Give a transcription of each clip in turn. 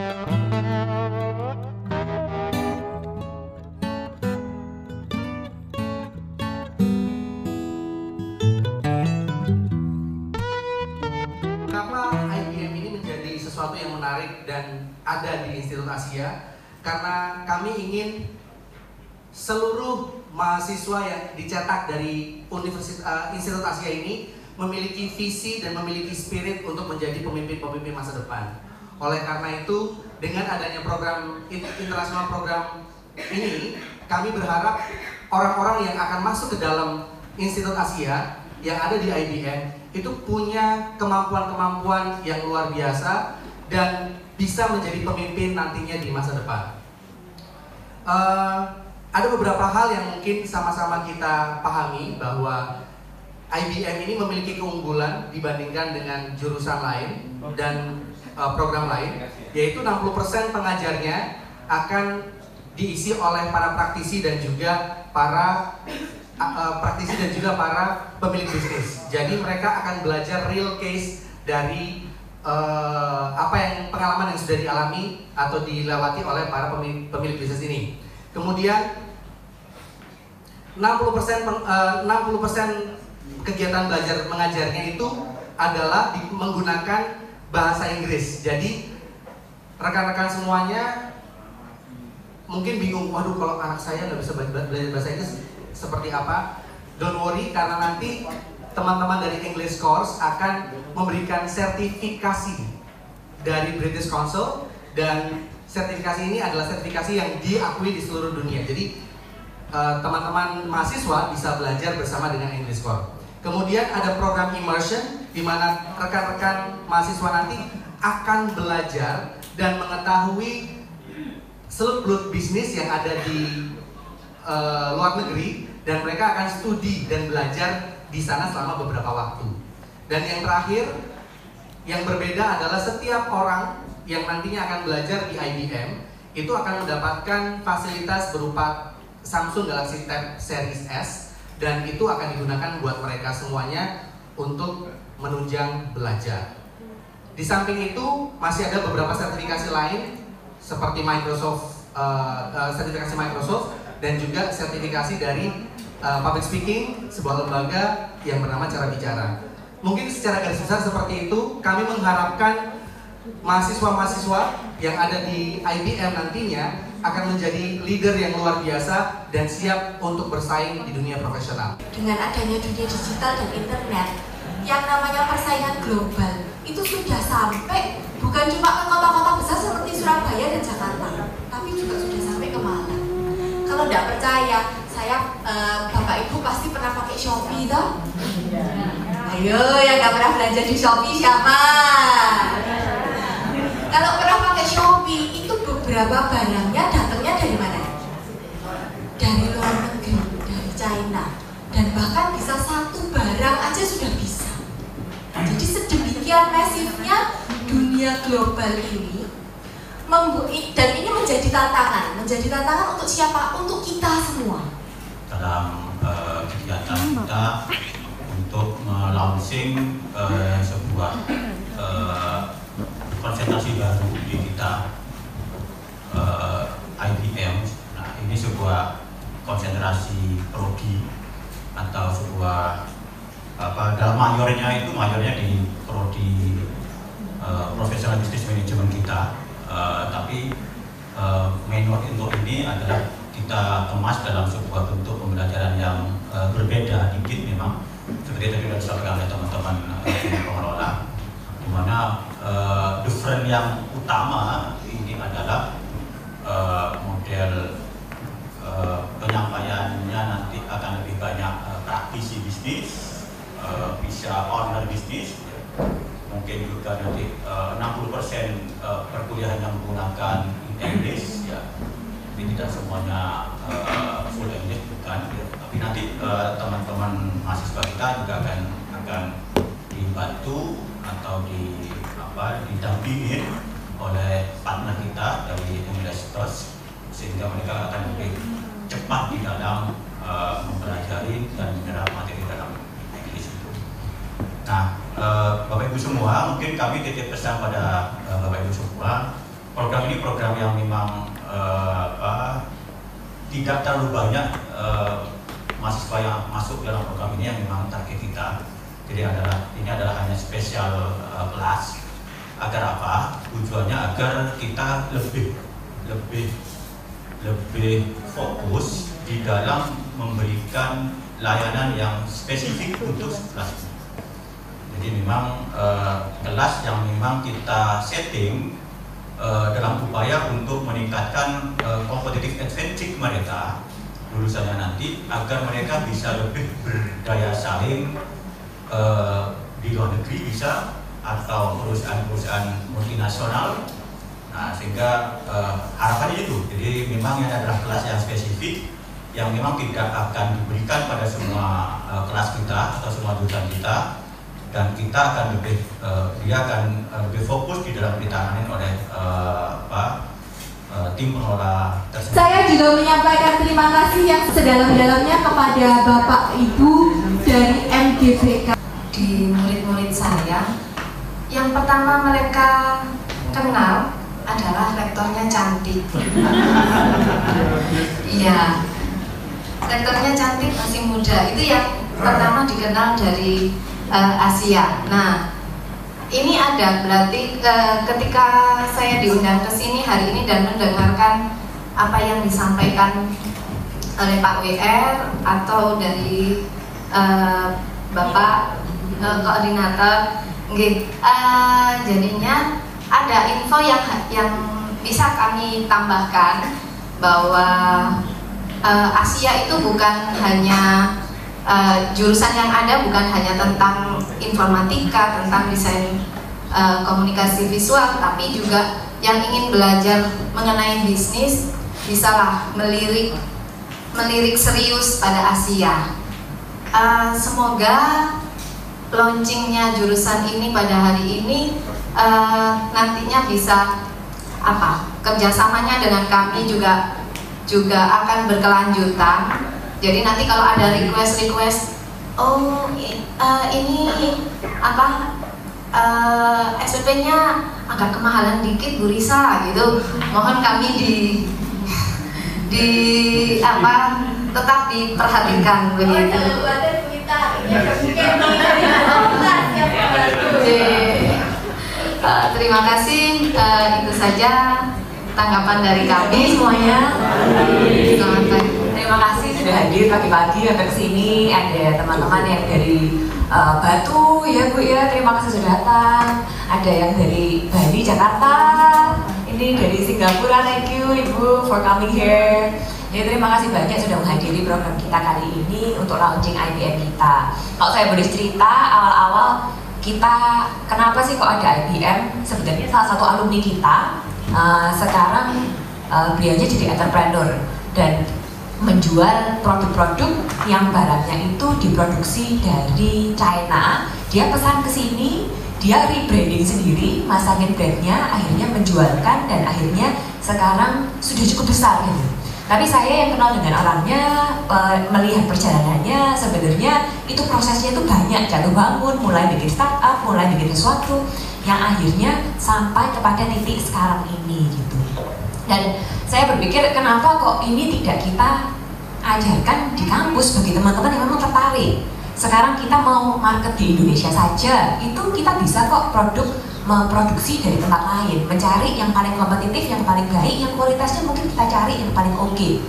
Sesuatu yang menarik dan ada di Institut Asia, karena kami ingin seluruh mahasiswa yang dicetak dari Institut Asia ini memiliki visi dan memiliki spirit untuk menjadi pemimpin-pemimpin masa depan. Oleh karena itu, dengan adanya program internasional program ini, kami berharap orang-orang yang akan masuk ke dalam Institut Asia yang ada di IBM itu punya kemampuan-kemampuan yang luar biasa dan bisa menjadi pemimpin nantinya di masa depan. Ada beberapa hal yang mungkin sama-sama kita pahami bahwa IBM ini memiliki keunggulan dibandingkan dengan jurusan lain dan program lain, yaitu 60% pengajarnya akan diisi oleh para praktisi dan juga para pemilik bisnis. Jadi mereka akan belajar real case dari apa yang pengalaman yang sudah dialami atau dilewati oleh para pemilik bisnis ini. Kemudian 60% kegiatan belajar mengajarnya itu adalah menggunakan bahasa Inggris. Jadi rekan-rekan semuanya mungkin bingung, waduh kalau anak saya nggak bisa belajar bahasa Inggris seperti apa? Don't worry, karena nanti teman-teman dari English Course akan memberikan sertifikasi dari British Council, dan sertifikasi ini adalah sertifikasi yang diakui di seluruh dunia. Jadi teman-teman mahasiswa bisa belajar bersama dengan English Course. Kemudian ada program immersion di mana rekan-rekan mahasiswa nanti akan belajar dan mengetahui seluk-beluk bisnis yang ada di luar negeri, dan mereka akan studi dan belajar di sana selama beberapa waktu. Dan yang terakhir, yang berbeda adalah setiap orang yang nantinya akan belajar di IBM itu akan mendapatkan fasilitas berupa Samsung Galaxy Tab Series S, dan itu akan digunakan buat mereka semuanya untuk menunjang belajar. Di samping itu masih ada beberapa sertifikasi lain seperti Microsoft, sertifikasi Microsoft, dan juga sertifikasi dari public speaking, sebuah lembaga yang bernama Cara Bicara. Mungkin secara garis besar seperti itu. Kami mengharapkan mahasiswa-mahasiswa yang ada di IBM nantinya akan menjadi leader yang luar biasa dan siap untuk bersaing di dunia profesional. Dengan adanya dunia digital dan internet, yang namanya persaingan global itu sudah sampai bukan cuma ke kota-kota besar seperti Surabaya dan Jakarta, tapi juga sudah sampai ke Malang. Kalau tidak percaya, Bapak Ibu pasti pernah pakai Shopee toh? Ayo, yang nggak pernah belanja di Shopee siapa? Kalau pernah pakai Shopee, itu beberapa barangnya datangnya dari mana? Dari luar negeri, dari China, dan bahkan bisa satu barang aja sudah bisa. Jadi sedemikian masifnya dunia global ini. Dan ini menjadi tantangan untuk siapa? Untuk kita semua. Dalam kegiatan kita untuk melaunching sebuah konsentrasi baru di kita IBM. Nah, ini sebuah konsentrasi prodi atau sebuah dalam mayornya di prodi Professional Business Management kita. Tapi minor untuk ini adalah kita kemas dalam sebuah bentuk pembelajaran yang berbeda dikit memang, seperti tadi sudah disampaikan oleh teman-teman pengelola, di mana different yang utama ini adalah model penyampaiannya nanti akan lebih banyak praktisi bisnis, bisa owner bisnis. Mungkin juga nanti 60% perkuliahan yang menggunakan English ya, tapi tidak semuanya full English bukan ya. Tapi nanti teman-teman mahasiswa kita juga akan dibantu atau didampingi oleh partner kita dari universitas, sehingga mereka akan lebih cepat di dalam mempelajari dan menyerap materi dalam English itu. Nah, Bapak Ibu semua, mungkin kami titip pesan pada Bapak Ibu semua, program program ini program yang memang tidak terlalu banyak mahasiswa yang masuk dalam program ini yang memang target kita. Jadi ini adalah hanya spesial kelas. Agar apa? Tujuannya agar kita lebih fokus di dalam memberikan layanan yang spesifik untuk kelas. Jadi memang kelas yang memang kita setting dalam upaya untuk meningkatkan competitive advantage mereka lulusannya nanti agar mereka bisa lebih berdaya saing di luar negeri bisa atau perusahaan-perusahaan multinasional. Nah, sehingga harapannya itu. Jadi memang ini adalah kelas yang spesifik yang memang tidak akan diberikan pada semua kelas kita atau semua jurusan kita, dan kita akan dia akan lebih fokus di dalam ditangani oleh tim pengelola tersebut. Saya juga menyampaikan terima kasih yang sedalam-dalamnya kepada Bapak Ibu dari MGBK. Di murid-murid saya, yang pertama mereka kenal adalah rektornya cantik. Iya, rektornya cantik, masih muda. Itu yang pertama dikenal dari Asia. Nah, ini ada berarti ketika saya diundang ke sini hari ini dan mendengarkan apa yang disampaikan oleh Pak WR atau dari Bapak koordinator, jadinya ada info yang bisa kami tambahkan bahwa Asia itu bukan hanya jurusan yang ada bukan hanya tentang informatika, tentang desain komunikasi visual, tapi juga yang ingin belajar mengenai bisnis bisalah melirik serius pada Asia. Semoga launchingnya jurusan ini pada hari ini nantinya bisa kerjasamanya dengan kami juga akan berkelanjutan. Jadi nanti kalau ada request, ini SPP-nya agak kemahalan dikit Bu Risa gitu, mohon kami tetap diperhatikan begitu. Terima kasih, itu saja tanggapan dari kami semuanya. Selamat pagi. Terima kasih sudah hadir pagi-pagi sampai kesini. Ada teman-teman yang dari Batu ya Bu ya, terima kasih sudah datang. Ada yang dari Bali, Jakarta. Ini dari Singapura, thank you Ibu for coming here. Ya, terima kasih banyak sudah menghadiri program kita kali ini untuk launching IBM kita. Kalau saya boleh cerita, awal-awal kita kenapa sih kok ada IBM? Sebenarnya salah satu alumni kita sekarang beliaunya jadi entrepreneur dan menjual produk-produk yang barangnya itu diproduksi dari China. Dia pesan ke sini, dia rebranding sendiri, masangin brandnya, akhirnya menjualkan dan akhirnya sekarang sudah cukup besar gitu. Tapi saya yang kenal dengan orangnya, melihat perjalanannya, sebenarnya itu prosesnya itu banyak, jatuh bangun, mulai bikin startup, mulai bikin sesuatu yang akhirnya sampai kepada titik sekarang ini gitu. Dan saya berpikir kenapa kok ini tidak kita ajarkan di kampus bagi teman-teman yang memang tertarik. Sekarang kita mau market di Indonesia saja, itu kita bisa kok memproduksi dari tempat lain, mencari yang paling kompetitif, yang paling baik, yang kualitasnya mungkin kita cari yang paling oke.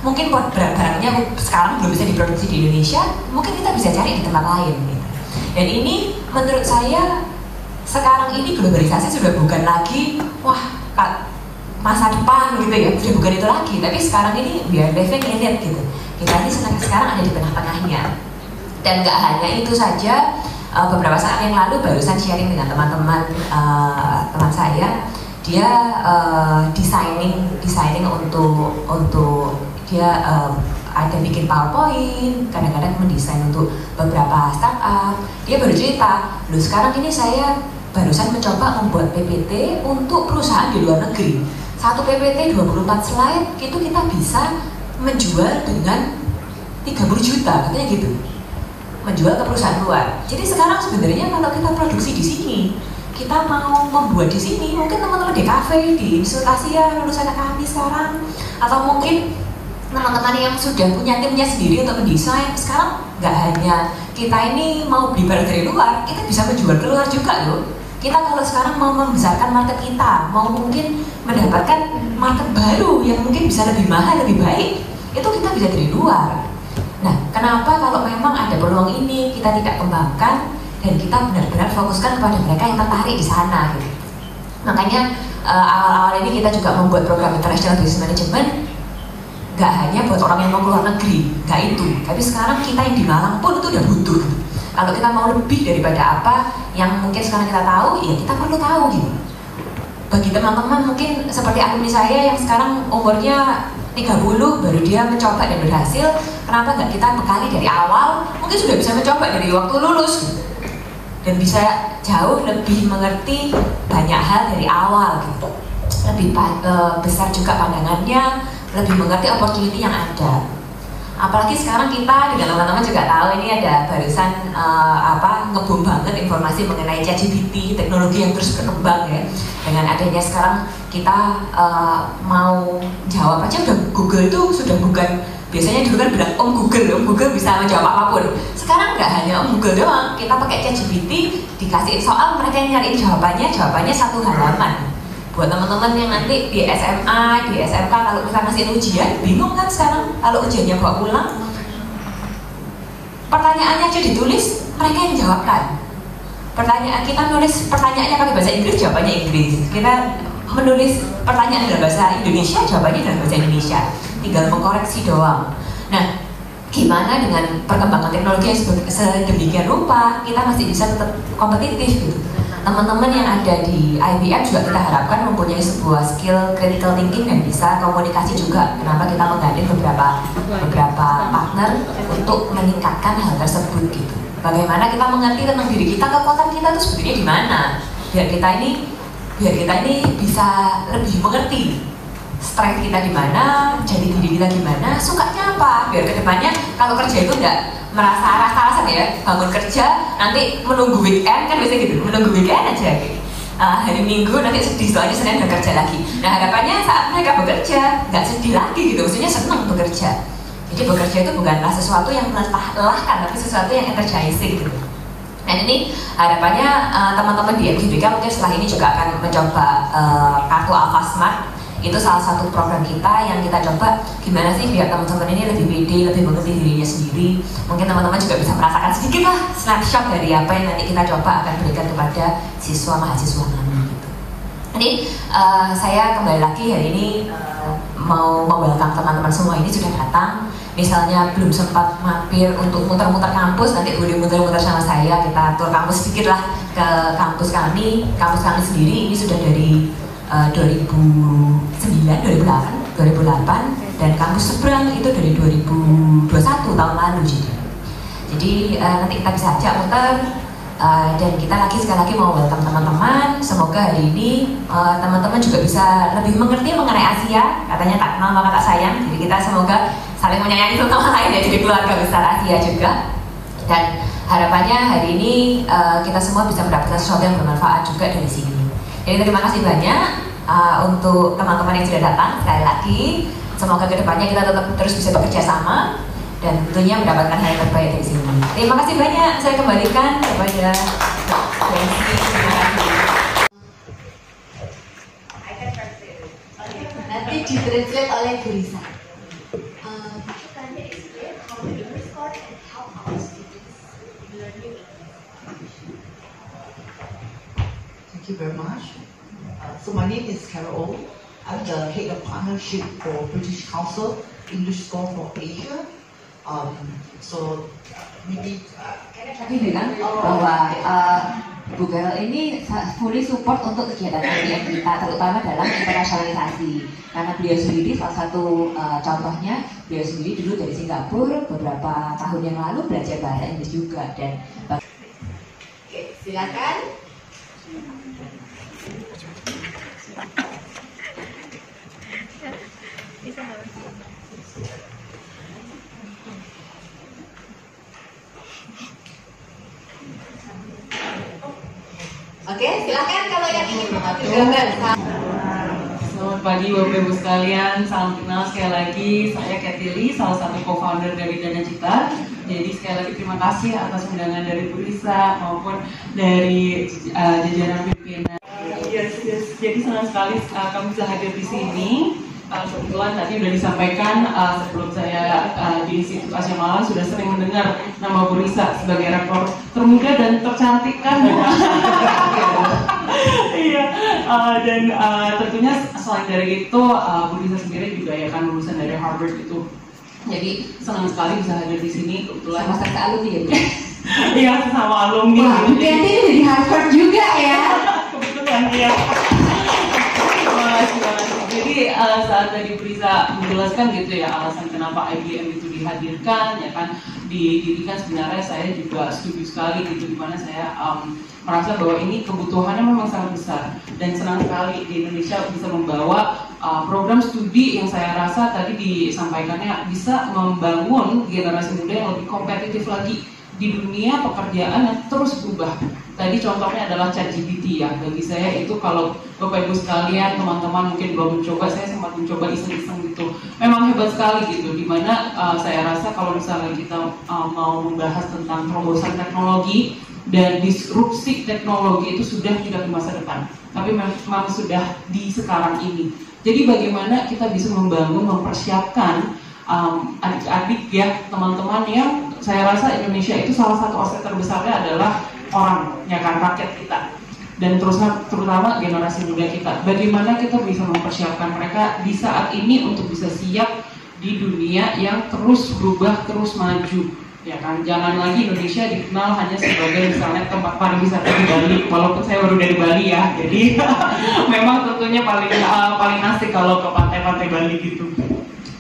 Mungkin barang-barangnya sekarang belum bisa diproduksi di Indonesia, mungkin kita bisa cari di tempat lain gitu. Dan ini menurut saya sekarang ini globalisasi sudah bukan lagi masa depan gitu ya, sudah bukan itu lagi, tapi sekarang ini biar living in it gitu. Kita ini sekarang ada di tengah-tengahnya. Dan nggak hanya itu saja, beberapa saat yang lalu barusan sharing dengan teman-teman teman saya, dia designing untuk dia ada bikin PowerPoint, kadang-kadang mendesain untuk beberapa startup. Dia baru cerita, loh sekarang ini saya barusan mencoba membuat PPT untuk perusahaan di luar negeri. Satu PPT 24 slide itu kita bisa menjual dengan 30 juta, katanya gitu. Menjual ke perusahaan luar. Jadi sekarang sebenarnya kalau kita produksi di sini, kita mau membuat di sini, mungkin teman-teman di kafe, di Institut Asia lulusan kami sekarang, atau mungkin teman-teman yang sudah punya timnya sendiri untuk mendesain. Sekarang nggak hanya kita ini mau beli barang dari luar, kita bisa menjual keluar juga loh. Kita kalau sekarang mau membesarkan market kita, mau mungkin mendapatkan market baru yang mungkin bisa lebih mahal, lebih baik, itu kita bisa dari luar. Nah, kenapa kalau memang ada peluang ini kita tidak kembangkan dan kita benar-benar fokuskan kepada mereka yang tertarik di sana gitu. Makanya awal-awal ini kita juga membuat program International Business Management, gak hanya buat orang yang mau keluar negeri, gak itu. Tapi sekarang kita yang di Malang pun itu udah butuh gitu. Kalau kita mau lebih daripada apa yang mungkin sekarang kita tahu, ya kita perlu tahu gitu. Bagi teman-teman mungkin seperti alumni saya yang sekarang umurnya 30 baru dia mencoba dan berhasil, kenapa nggak kita bekali dari awal, mungkin sudah bisa mencoba dari waktu lulus gitu. Dan bisa jauh lebih mengerti banyak hal dari awal gitu, lebih besar juga pandangannya, lebih mengerti opportunity yang ada. Apalagi sekarang kita dengan teman-teman juga tahu ini ada barusan ngebum banget informasi mengenai ChatGPT, teknologi yang terus berkembang ya. Dengan adanya sekarang kita mau jawab aja udah Google itu sudah bukan, biasanya dulu kan bilang Google bisa menjawab apapun. Sekarang nggak hanya Google doang, kita pakai ChatGPT, dikasih soal mereka yang nyariin jawabannya satu halaman. Buat teman-teman yang nanti di SMA, di SMK kalau kita ngasih ujian, bingung kan sekarang kalau ujiannya bawa pulang, pertanyaannya aja ditulis, mereka yang jawabkan. Pertanyaan kita nulis pertanyaannya pakai bahasa Inggris, jawabannya Inggris. Kita menulis pertanyaan dalam bahasa Indonesia, jawabannya dalam bahasa Indonesia. Tinggal mengkoreksi doang. Nah, gimana dengan perkembangan teknologi yang sedemikian rupa, kita masih bisa tetap kompetitif gitu. Teman-teman yang ada di IBM juga kita harapkan mempunyai sebuah skill critical thinking dan bisa komunikasi juga. Kenapa kita menggandeng beberapa partner untuk meningkatkan hal tersebut gitu. Bagaimana kita mengerti tentang diri kita, kekuatan kita itu sebenarnya di mana? Biar kita ini bisa lebih mengerti strength kita di mana, jadi diri kita gimana, sukanya apa. Biar kedepannya kalau kerja itu enggak merasa rasa-rasa ya, bangun kerja nanti menunggu weekend kan biasanya gitu, menunggu weekend aja gitu. Hari Minggu nanti sedih soalnya Senin udah kerja lagi. Nah harapannya saat mereka bekerja nggak sedih lagi gitu, maksudnya senang bekerja. Jadi bekerja itu bukanlah sesuatu yang melelahkan, tapi sesuatu yang energizing gitu. Nah ini harapannya teman-teman di MGBK mungkin setelah ini juga akan mencoba kartu Alpha Smart. Itu salah satu program kita yang kita coba gimana sih biar teman-teman ini lebih pede, lebih mengerti dirinya sendiri. Mungkin teman-teman juga bisa merasakan sedikit lah snapshot dari apa yang nanti kita coba akan berikan kepada siswa mahasiswa kami gitu. Jadi saya kembali lagi hari ini mau welcome teman-teman semua ini sudah datang. Misalnya belum sempat mampir untuk muter-muter kampus, nanti boleh muter-muter sama saya, kita tur kampus sedikit lah ke kampus kami sendiri. Ini sudah dari 2009, 2008 dan kampus seberang itu dari 2021 tahun lalu jadi nanti kita bisa ajak muter dan kita sekali lagi mau welcome teman-teman. Semoga hari ini teman-teman juga bisa lebih mengerti mengenai Asia, katanya tak kenal maka tak sayang, jadi kita semoga saling menyayangi satu sama lain ya, jadi keluarga besar Asia juga. Dan harapannya hari ini kita semua bisa mendapatkan sesuatu yang bermanfaat juga dari sini. Jadi terima kasih banyak untuk teman-teman yang sudah datang. Sekali lagi, semoga kedepannya kita tetap terus bisa bekerja sama dan tentunya mendapatkan hal yang terbaik dari sini. Terima kasih banyak. Saya kembalikan kepada nanti ditranslate oleh Bu Risa. Thank you very much. So my name is Carol O. I'm the head of partnership for British Council English School for Asia. So maybe tadi bilang bahwa Bu Carol ini fully support untuk kegiatan kita, terutama dalam internasionalisasi. Karena beliau sendiri salah satu contohnya, beliau sendiri dulu dari Singapura beberapa tahun yang lalu belajar bahasa Inggris juga dan. Oke, silakan. Oke, silakan. Selamat pagi Bapak Ibu sekalian, salam kenal sekali lagi. Saya Kathy Lee, salah satu co-founder dari Dana Cita. Jadi sekali lagi terima kasih atas undangan dari Bu Lisa maupun dari jajaran pimpinan. Yes. Jadi senang sekali kami bisa hadir di sini. Kebetulan tadi sudah disampaikan sebelum saya di Institut Asia Malang sudah sering mendengar nama Bu Lisa sebagai rektor termuda dan tercantik kan. Iya, dan tentunya selain dari itu Bu Lisa sendiri juga ya kan lulusan dari Harvard itu. Jadi senang sekali bisa hadir di sini kebetulan. Sama-sama alumni ya. Iya, sama alumni. Wah, jadi dari Harvard juga ya. Kebetulan ya. Jadi saat tadi Prisa menjelaskan gitu ya alasan kenapa IBM itu dihadirkan ya kan didirikan, sebenarnya saya juga setuju sekali gitu, dimana saya merasa bahwa ini kebutuhannya memang sangat besar dan senang sekali di Indonesia bisa membawa program studi yang saya rasa tadi disampaikannya bisa membangun generasi muda yang lebih kompetitif lagi di dunia pekerjaan yang terus berubah. Tadi contohnya adalah ChatGPT ya. Bagi saya itu kalau Bapak Ibu sekalian, teman-teman mungkin belum mencoba, saya sempat mencoba iseng-iseng gitu. Memang hebat sekali gitu. Dimana saya rasa kalau misalnya kita mau membahas tentang terobosan teknologi dan disrupsi teknologi itu sudah tidak di masa depan, tapi memang sudah di sekarang ini. Jadi bagaimana kita bisa membangun, mempersiapkan adik-adik ya, teman-teman yang saya rasa Indonesia itu salah satu aset terbesarnya adalah orang, ya kan, rakyat kita. Dan terutama generasi muda kita. Bagaimana kita bisa mempersiapkan mereka di saat ini untuk bisa siap di dunia yang terus berubah, terus maju. Ya kan, jangan lagi Indonesia dikenal hanya sebagai misalnya tempat pariwisata di Bali, walaupun saya baru dari Bali ya, jadi memang tentunya paling asik kalau ke pantai-pantai Bali gitu.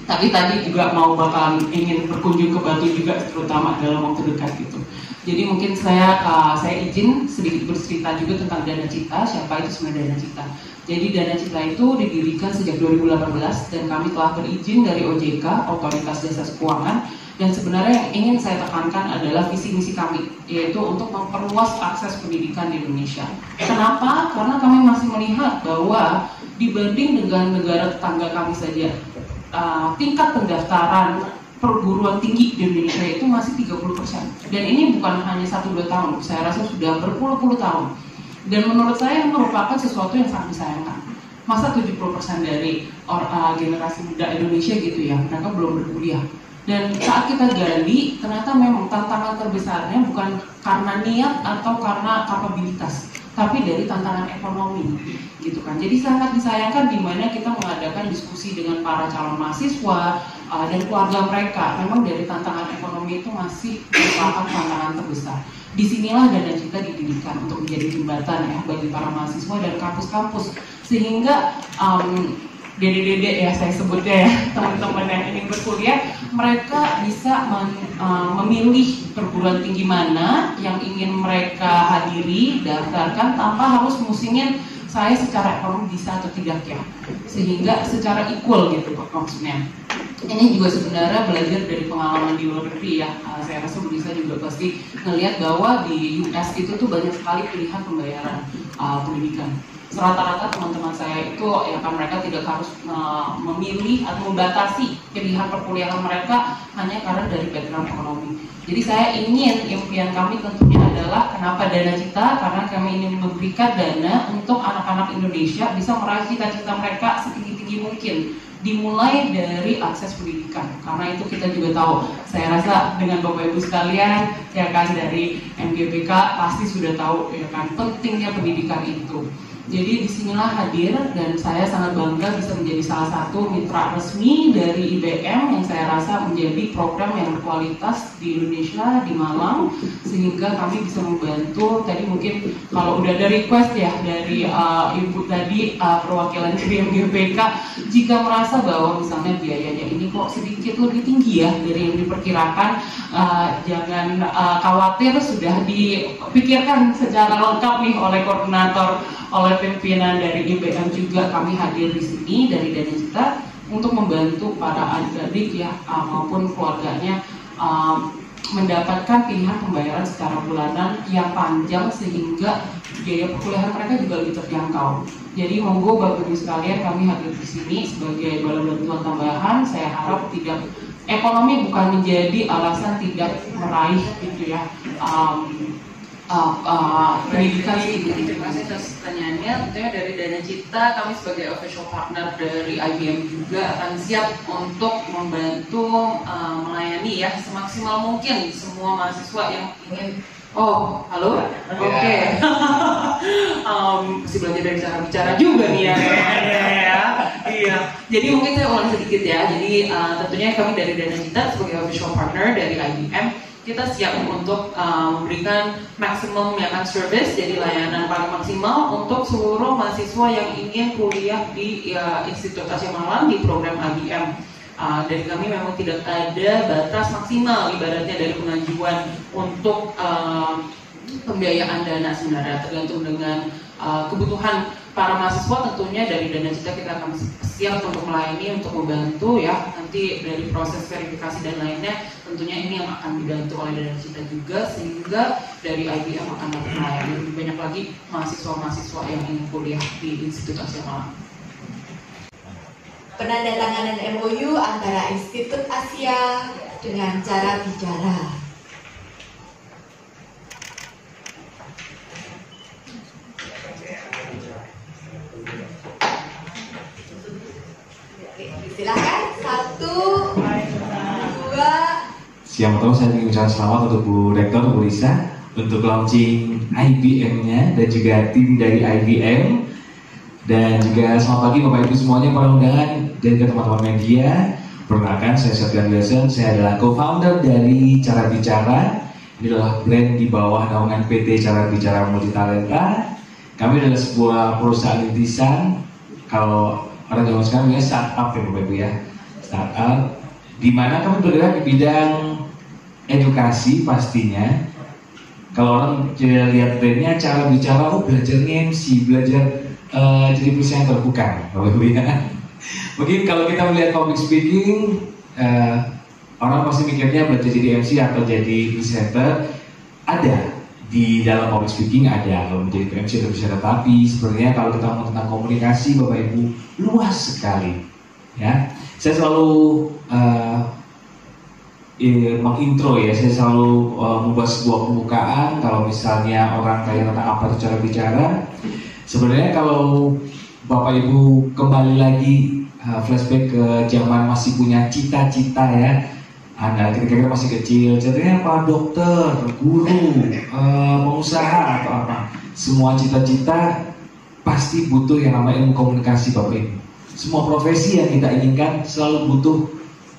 Tapi tadi juga mau bakal ingin berkunjung ke Batu juga, terutama dalam waktu dekat gitu. Jadi mungkin saya izin sedikit bercerita juga tentang Dana Cita. Siapa itu sebenarnya Dana Cita? Jadi Dana Cita itu didirikan sejak 2018 dan kami telah berizin dari OJK, Otoritas Jasa Keuangan. Dan sebenarnya yang ingin saya tekankan adalah visi misi kami, yaitu untuk memperluas akses pendidikan di Indonesia. Kenapa? Karena kami masih melihat bahwa dibanding dengan negara tetangga kami saja, tingkat pendaftaran perguruan tinggi di Indonesia itu masih 30%. Dan ini bukan hanya 1-2 tahun, saya rasa sudah berpuluh-puluh tahun. Dan menurut saya merupakan sesuatu yang sangat disayangkan. Masa 70% dari generasi muda Indonesia gitu ya, mereka belum berkuliah. Dan saat kita gali, ternyata memang tantangan terbesarnya bukan karena niat atau karena kapabilitas, tapi dari tantangan ekonomi, gitu kan. Jadi sangat disayangkan di mana kita mengadakan diskusi dengan para calon mahasiswa dan keluarga mereka. Memang dari tantangan ekonomi itu masih merupakan tantangan terbesar. Disinilah Dana Cita didirikan untuk menjadi jembatan ya bagi para mahasiswa dan kampus-kampus, sehingga dede-dede ya saya sebutnya ya, teman-teman yang ingin berkuliah, mereka bisa memilih perguruan tinggi mana yang ingin mereka hadiri, daftarkan tanpa harus musingin saya secara ekonomi bisa atau tidak ya, sehingga secara equal gitu maksudnya. Ini juga sebenarnya belajar dari pengalaman di luar negeri ya. Saya rasa bisa juga pasti ngelihat bahwa di US itu tuh banyak sekali pilihan pembayaran pendidikan. Rata-rata teman-teman saya itu ya kan mereka tidak harus memilih atau membatasi pilihan perkuliahan mereka hanya karena dari background ekonomi. Jadi saya ingin, impian kami tentunya adalah kenapa Dana Cita, karena kami ingin memberikan dana untuk anak-anak Indonesia bisa meraih cita-cita mereka setinggi-tinggi mungkin. Dimulai dari akses pendidikan, karena itu kita juga tahu, saya rasa dengan Bapak Ibu sekalian ya kan dari MGPK pasti sudah tahu ya kan pentingnya pendidikan itu. Jadi disinilah hadir dan saya sangat bangga bisa menjadi salah satu mitra resmi dari IBM yang saya rasa menjadi program yang berkualitas di Indonesia, di Malang, sehingga kami bisa membantu. Tadi mungkin kalau udah ada request ya dari Ibu tadi perwakilan dari MGPK, jika merasa bahwa misalnya biayanya ini kok sedikit lebih tinggi ya dari yang diperkirakan, jangan khawatir, sudah dipikirkan secara lengkap nih oleh koordinator, oleh pimpinan dari IBM juga. Kami hadir di sini dari Dana Cita untuk membantu para adik-adik ya maupun keluarganya mendapatkan pilihan pembayaran secara bulanan yang panjang sehingga biaya perkuliahan mereka juga lebih terjangkau. Jadi monggo Bapak Ibu sekalian, kami hadir di sini sebagai bala bantuan tambahan. Saya harap tidak, ekonomi bukan menjadi alasan tidak meraih gitu ya pendidikan setinggi. Terima kasih atas pertanyaannya. Tentunya dari Dana Cipta, kami sebagai official partner dari IBM juga akan siap untuk membantu melayani ya semaksimal mungkin semua mahasiswa yang ingin. Oh, halo? Oke. Mesti belajar dari cara bicara juga nih ya. Iya. Jadi mungkin saya ulang sedikit ya. Jadi tentunya kami dari Dana Cipta sebagai official partner dari IBM, kita siap untuk memberikan maximum service, jadi layanan paling maksimal untuk seluruh mahasiswa yang ingin kuliah di Institut Asia Malang di program IBM. Dari kami memang tidak ada batas maksimal ibaratnya dari pengajuan untuk pembiayaan dana sebenarnya, tergantung dengan kebutuhan para mahasiswa. Tentunya dari Dana Cipta kita akan siap untuk melayani, untuk membantu ya. Nanti dari proses verifikasi dan lainnya tentunya ini yang akan dibantu oleh Dana Cipta juga, sehingga dari IBM akan dapat melayani lebih banyak lagi mahasiswa-mahasiswa yang ingin kuliah di Institut Asia Malang. Penandatanganan MOU antara Institut Asia dengan Cara Bicara. Silakan, 1, 2. Siang tahu, saya ingin ucapkan selamat untuk Bu Rektor, Bu Lisa, untuk launching IBM-nya dan juga tim dari IBM. Dan juga selamat pagi Bapak Ibu semuanya, para undangan dan ke teman-teman media. Perkenalkan, saya Septian Wilson, saya adalah co-founder dari Cara Bicara. Ini adalah brand di bawah naungan PT Cara Bicara Multitalenta. Kami adalah sebuah perusahaan rintisan, kalau orang zaman sekarang ya startup ya Bapak Ibu ya, startup di mana kami bergerak di bidang edukasi pastinya. Kalau orang lihat brandnya Cara Bicara, oh belajar MC, belajar jadi presenter, bukan Bapak Ibu ya. Mungkin kalau kita melihat public speaking, orang pasti mikirnya belajar jadi MC atau jadi presenter. Ada di dalam public speaking, ada kalau menjadi MC atau presenter, tapi sebenarnya kalau kita ngomong tentang komunikasi Bapak Ibu, luas sekali ya. Saya selalu mengintro ya, saya selalu membuat sebuah pembukaan. Kalau misalnya orang tanya tentang apa itu cara bicara, sebenarnya kalau Bapak Ibu kembali lagi flashback ke zaman masih punya cita-cita ya, Anda ketika masih kecil, ceritanya apa? Dokter, guru, pengusaha atau apa. Semua cita-cita pasti butuh yang namanya ilmu komunikasi Bapak Ibu. Semua profesi yang kita inginkan selalu butuh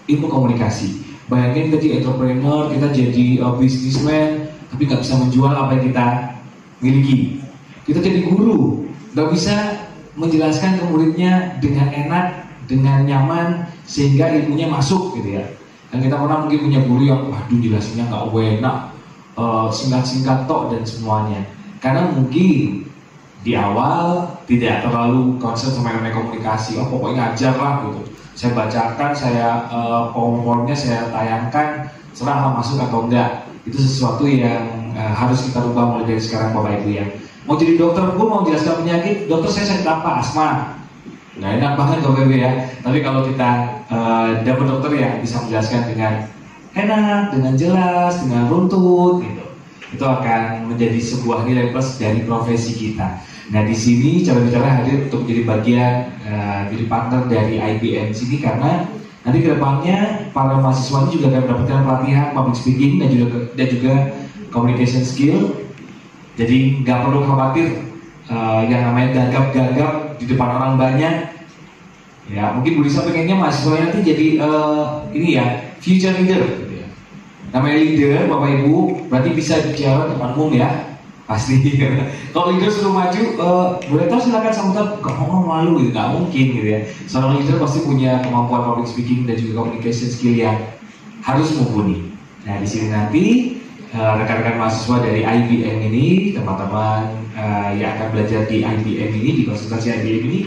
ilmu komunikasi. Bayangin kita jadi entrepreneur, kita jadi businessman, tapi nggak bisa menjual apa yang kita miliki. Kita jadi guru, nggak bisa menjelaskan ke muridnya dengan enak, dengan nyaman, sehingga ilmunya masuk gitu ya. Dan kita pernah mungkin punya guru yang, waduh jelasinnya nggak enak, singkat-singkat tok dan semuanya. Karena mungkin di awal tidak terlalu concern sama namanya komunikasi. Oh pokoknya ajar lah gitu. Saya bacakan, saya PowerPoint-nya saya tayangkan, serah masuk atau enggak. Itu sesuatu yang harus kita rubah mulai dari sekarang Bapak Ibu ya. Mau jadi dokter pun mau jelaskan penyakit, dokter saya sakit apa? Asma. Nah enak banget Bapak Ibu ya. Tapi kalau kita dapat dokter yang bisa menjelaskan dengan enak, dengan jelas, dengan runtut gitu, itu akan menjadi sebuah nilai plus dari profesi kita. Nah di sini Cara Bicara hadir untuk menjadi bagian, jadi partner dari IBM di sini, karena nanti kedepannya para mahasiswa ini juga akan mendapatkan pelatihan public speaking dan juga communication skill. Jadi nggak perlu khawatir yang namanya gagap-gagap di depan orang banyak. Ya mungkin Bu Lisa pengennya mahasiswa nanti jadi ini ya future leader. Gitu ya. Namanya leader Bapak Ibu berarti bisa bicara depan umum ya. Pasti. Kalau leader suruh maju, boleh tahu silakan sambutan, gak ngomong malu gitu, nggak mungkin gitu ya. Seorang leader pasti punya kemampuan public speaking dan juga communication skill yang harus mumpuni. Nah di sini nanti rekan-rekan mahasiswa dari IBM ini, teman-teman yang akan belajar di IBM ini, di konsultasi IBM ini,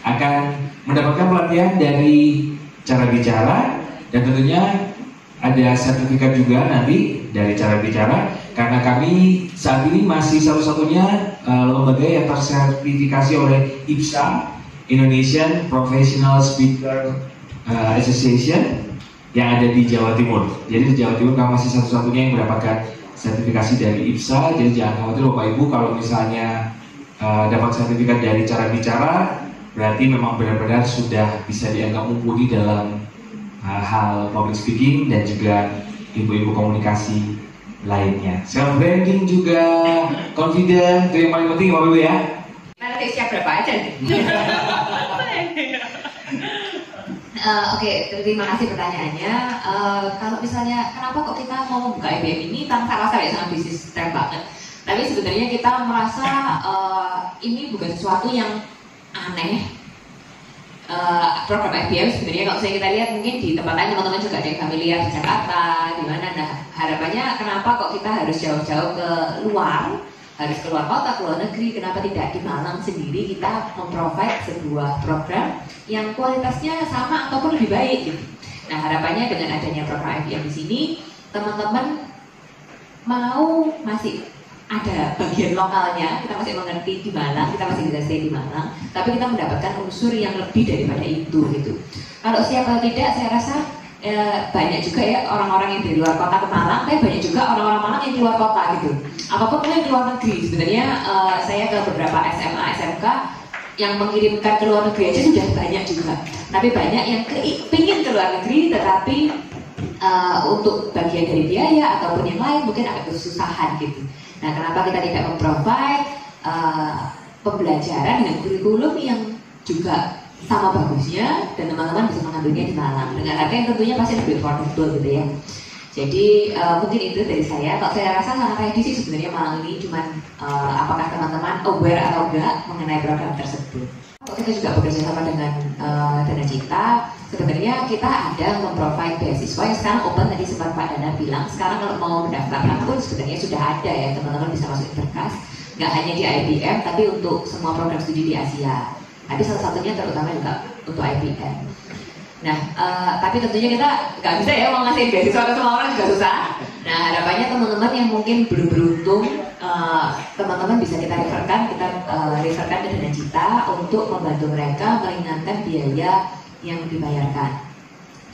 akan mendapatkan pelatihan dari Cara Bicara, dan tentunya ada sertifikat juga nanti dari cara bicara, karena kami saat ini masih satu-satunya lembaga yang tersertifikasi oleh IPSA, Indonesian Professional Speaker Association, yang ada di Jawa Timur. Jadi di Jawa Timur kami masih satu-satunya yang mendapatkan sertifikasi dari IPSA. Jadi jangan khawatir Bapak Ibu kalau misalnya dapat sertifikat dari cara bicara, berarti memang benar-benar sudah bisa dianggap mumpuni dalam hal public speaking dan juga ibu-ibu komunikasi lainnya. Self branding juga confident, itu yang paling penting Bapak Ibu ya. Nanti siap berapa aja nih? Oke, terima kasih pertanyaannya. Kalau misalnya kenapa kok kita mau membuka IBM ini, tanpa rasa ya sangat bisnis trend banget. Tapi sebenarnya kita merasa ini bukan sesuatu yang aneh. Program IBM sebenarnya kalau saya kita lihat mungkin di tempat lain teman-teman juga ada yang familiar di Jakarta, di mana. Nah harapannya kenapa kok kita harus jauh-jauh ke luar, harus keluar kota, keluar negeri, kenapa tidak di Malang sendiri kita memprovide sebuah program yang kualitasnya sama ataupun lebih baik gitu. Nah harapannya dengan adanya program IBM di sini, teman-teman mau masih ada bagian lokalnya, kita masih mengerti di Malang, kita masih bisa stay di Malang, tapi kita mendapatkan unsur yang lebih daripada itu gitu. Kalau siapa tidak, saya rasa banyak juga ya orang-orang yang dari luar kota ke Malang, tapi banyak juga orang-orang Malang yang di luar kota gitu. Apapun yang di luar negeri, sebenarnya saya ke beberapa SMA, SMK yang mengirimkan ke luar negeri aja sudah banyak juga. Tapi banyak yang ingin ke luar negeri, tetapi untuk bagian dari biaya ataupun yang lain mungkin agak kesusahan gitu. Nah, kenapa kita tidak memprovide pembelajaran dengan kurikulum yang juga sama bagusnya dan teman-teman bisa mengambilnya di Malang dengan harga yang tentunya pasti lebih affordable gitu ya. Jadi mungkin itu dari saya. Kalau saya rasa sangat ready sih sebenarnya Malang ini, cuman apakah teman-teman aware atau enggak mengenai program tersebut. Kita juga bekerja sama dengan Dana Cipta. Sebenarnya kita ada memprovide beasiswa yang sekarang open, tadi sempat Pak Dana bilang. Sekarang kalau mau mendaftarkan pun sebenarnya sudah ada ya, teman-teman bisa masukin berkas. Nggak hanya di IBM, tapi untuk semua program studi di Asia. Tapi salah satunya terutama juga untuk IBM. Nah, tapi tentunya kita nggak bisa ya mau ngasih beasiswa ke semua orang juga susah. Nah, harapannya teman-teman yang mungkin belum beruntung, teman-teman bisa kita referkan ke Dana Cipta untuk membantu mereka meringankan biaya yang dibayarkan.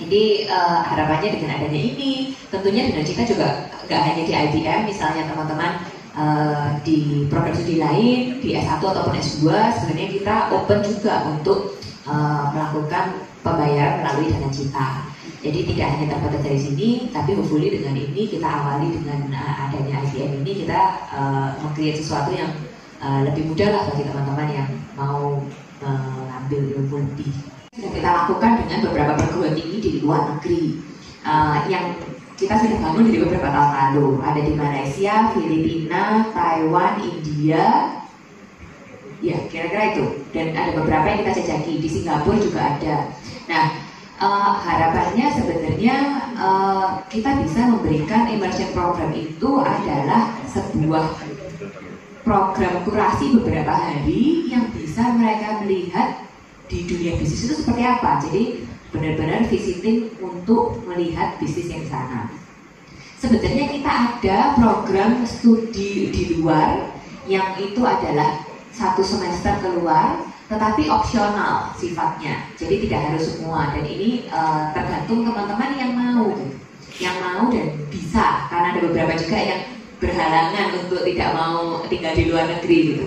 Jadi harapannya dengan adanya ini, tentunya Dana Cipta juga nggak hanya di IBM, misalnya teman-teman di program studi lain, di S1 ataupun S2, sebenarnya kita open juga untuk melakukan pembayaran melalui Dana Cipta. Jadi tidak hanya terbatas dari sini, tapi hopefully dengan ini kita awali dengan adanya IBM ini kita meng-create sesuatu yang lebih mudah lah bagi teman-teman yang mau mengambil ilmu lebih. Sudah kita lakukan dengan beberapa perguruan tinggi di luar negeri yang kita sudah bangun dari beberapa tahun lalu. Ada di Malaysia, Filipina, Taiwan, India, ya kira-kira itu. Dan ada beberapa yang kita jajaki, di Singapura juga ada. Nah, harapannya sebenarnya kita bisa memberikan immersion program itu adalah sebuah program kurasi beberapa hari yang bisa mereka melihat di dunia bisnis itu seperti apa. Jadi benar-benar visiting untuk melihat bisnis yang di sana. Sebenarnya kita ada program studi di luar yang itu adalah 1 semester keluar, tetapi opsional sifatnya. Jadi tidak harus semua, dan ini tergantung teman-teman yang mau dan bisa, karena ada beberapa juga yang berhalangan untuk tidak mau tinggal di luar negeri gitu.